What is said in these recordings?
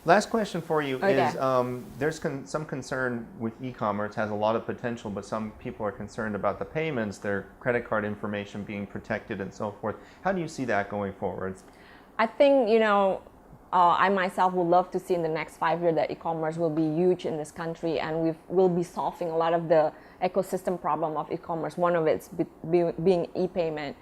Last question for you Okay. is, there's some concern with e-commerce, has a lot of potential, but some people are concerned about the payments, their credit card information being protected and so forth. How do you see that going forward? I think, I myself would love to see in the next 5 years that e-commerce will be huge in this country, and will be solving a lot of the ecosystem problem of e-commerce. One of it's being e-payment.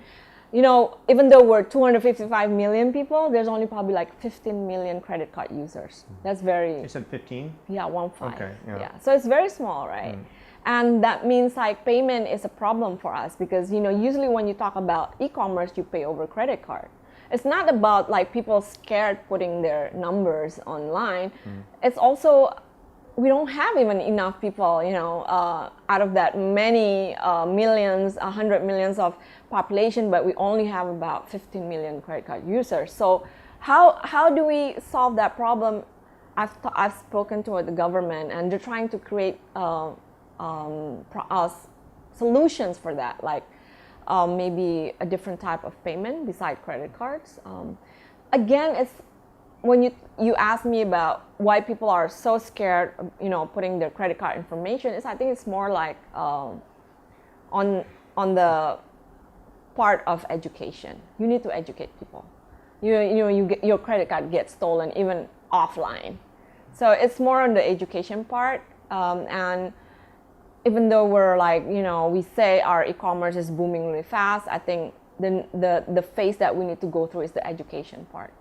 Even though we're 255 million people, there's only probably like 15 million credit card users. That's very... You said 15? Yeah, 1.5. Okay, yeah. So it's very small, right? And that means like payment is a problem for us because, usually when you talk about e-commerce, you pay over credit card. It's not about like people scared putting their numbers online. It's also, we don't have even enough people, out of that many millions, 100 millions of population, but we only have about 15 million credit card users. So how do we solve that problem? I've spoken to the government, and they're trying to create solutions for that, like maybe a different type of payment beside credit cards. Again, it's when you ask me about why people are so scared, putting their credit card information, I think it's more like on the part of education. You need to educate people. Your credit card gets stolen even offline, so it's more on the education part. And even though we're like, we say our e-commerce is booming really fast, I think the phase that we need to go through is the education part.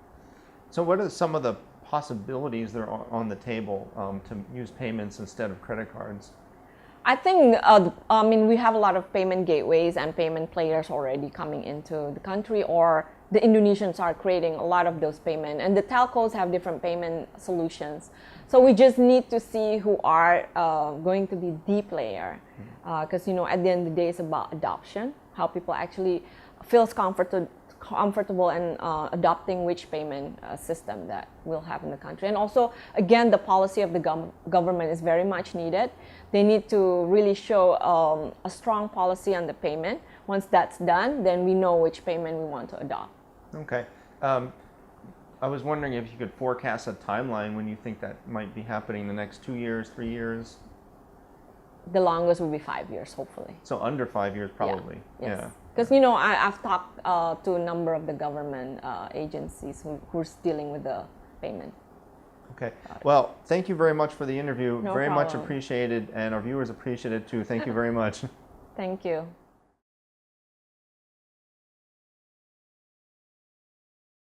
So what are some of the possibilities that are on the table to use payments instead of credit cards? I think, we have a lot of payment gateways and payment players already coming into the country, or the Indonesians are creating a lot of those payments, and the telcos have different payment solutions. So we just need to see who are going to be the player, because at the end of the day, it's about adoption, how people actually feels comfortable and adopting which payment system that we'll have in the country. And also, again, the policy of the government is very much needed. They need to really show a strong policy on the payment. Once that's done, then we know which payment we want to adopt. Okay. I was wondering if you could forecast a timeline when you think that might be happening in the next 2 years, 3 years? The longest will be 5 years, hopefully. So under 5 years, probably. Yes. Yeah. Because, I've talked to a number of the government agencies who's dealing with the payment. Okay. Well, thank you very much for the interview. No very much problem. appreciated, and our viewers appreciate it too. Thank you very much. Thank you.